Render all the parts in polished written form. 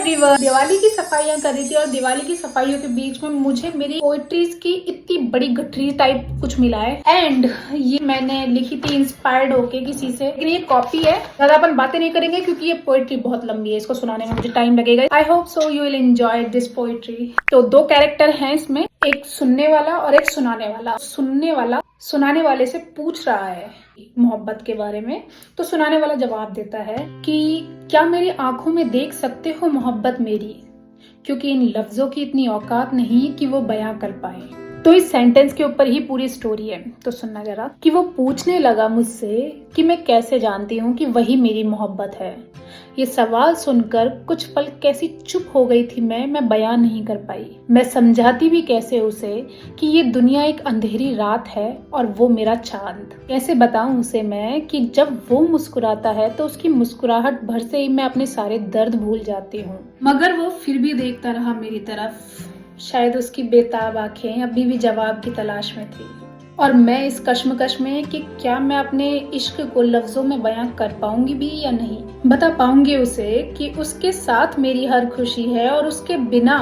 Everyone, Diwali की सफाइयां कर रही थी और दिवाली की सफाइयों के बीच में मुझे मेरी पोएट्रीज की इतनी बड़ी गठरी टाइप कुछ मिला है एंड ये मैंने लिखी थी इंस्पायर्ड होके किसी से, लेकिन ये कॉपी है। ज्यादा अपन बातें नहीं करेंगे क्योंकि ये पोएट्री बहुत लंबी है, इसको सुनाने में मुझे टाइम लगेगा। I hope so you will enjoy this poetry. तो दो कैरेक्टर हैं इसमें, एक सुनने वाला और एक सुनाने वाला। सुनने वाला सुनाने वाले से पूछ रहा है मोहब्बत के बारे में, तो सुनाने वाला जवाब देता है कि क्या मेरी आंखों में देख सकते हो मोहब्बत मेरी, क्योंकि इन लफ्जों की इतनी औकात नहीं कि वो बयां कर पाए। तो इस सेंटेंस के ऊपर ही पूरी स्टोरी है, तो सुनना जरा। कि वो पूछने लगा मुझसे कि मैं कैसे जानती हूँ कि वही मेरी मोहब्बत है। ये सवाल सुनकर कुछ पल कैसी चुप हो गई थी मैं बयान नहीं कर पाई। मैं समझाती भी कैसे उसे कि ये दुनिया एक अंधेरी रात है और वो मेरा चांद। कैसे बताऊं उसे मैं कि जब वो मुस्कुराता है तो उसकी मुस्कुराहट भर से ही मैं अपने सारे दर्द भूल जाती हूँ। मगर वो फिर भी देखता रहा मेरी तरफ। शायद उसकी बेताब आंखें अभी भी जवाब की तलाश में थी और मैं इस कश्मकश में कि क्या मैं अपने इश्क को लफ्जों में बयां कर पाऊंगी भी या नहीं। बता पाऊंगी उसे कि उसके साथ मेरी हर खुशी है और उसके बिना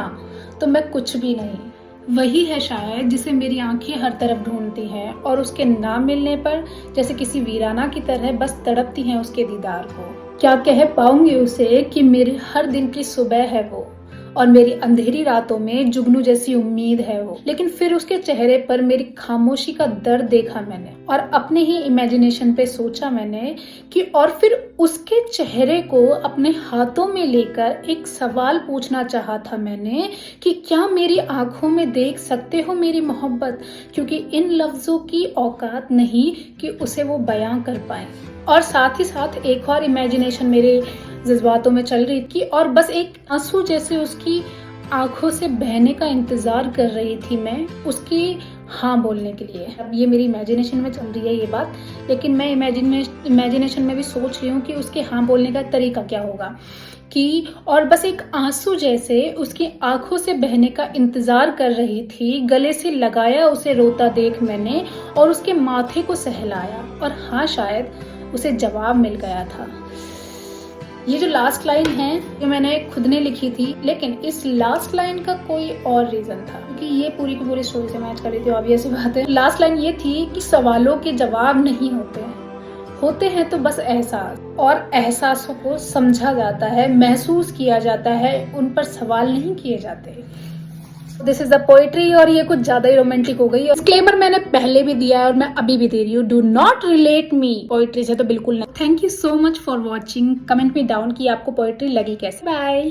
तो मैं कुछ भी नहीं। वही है शायद जिसे मेरी आंखें हर तरफ ढूंढती हैं और उसके ना मिलने पर जैसे किसी वीराना की तरह बस तड़पती हैं उसके दीदार को। क्या कह पाऊंगी उसे कि मेरे हर दिन की सुबह है वो और मेरी अंधेरी रातों में जुगनू जैसी उम्मीद है वो। लेकिन फिर उसके चेहरे पर मेरी खामोशी का दर्द देखा मैंने और अपने ही इमेजिनेशन पे सोचा मैंने कि और फिर उसके चेहरे को अपने हाथों में लेकर एक सवाल पूछना चाहा था मैंने कि क्या मेरी आंखों में देख सकते हो मेरी मोहब्बत, क्योंकि इन लफ्जों की औकात नहीं कि उसे वो बयां कर पाए। और साथ ही साथ एक और इमेजिनेशन मेरे जज्बातों में चल रही थी और बस एक आंसू जैसे उसकी आंखों से बहने का इंतजार कर रही थी मैं उसकी हाँ बोलने के लिए। अब ये मेरी इमेजिनेशन में चल रही है ये बात, लेकिन मैं इमेजिनेशन में भी सोच रही हूँ कि उसके हाँ बोलने का तरीका क्या होगा कि और बस एक आंसू जैसे उसकी आंखों से बहने का इंतजार कर रही थी। गले से लगाया उसे रोता देख मैंने और उसके माथे को सहलाया और हाँ शायद उसे जवाब मिल गया था। ये जो लास्ट लाइन है ये मैंने खुद ने लिखी थी, लेकिन इस लास्ट लाइन का कोई और रीजन था क्योंकि ये पूरी की पूरी स्टोरी से मैच कर रही थी। ऑब्वियस सी बात है। लास्ट लाइन ये थी कि सवालों के जवाब नहीं होते हैं तो बस एहसास, और एहसासों को समझा जाता है, महसूस किया जाता है, उन पर सवाल नहीं किए जाते। दिस इज द पोएट्री और ये कुछ ज्यादा ही रोमांटिक हो गई। डिस्क्लेमर मैंने पहले भी दिया है और मैं अभी भी दे रही हूँ, do not relate me poetry से तो बिल्कुल नहीं। Thank you so much for watching. Comment में डाउन कि आपको पोएट्री लगी कैसे। बाय।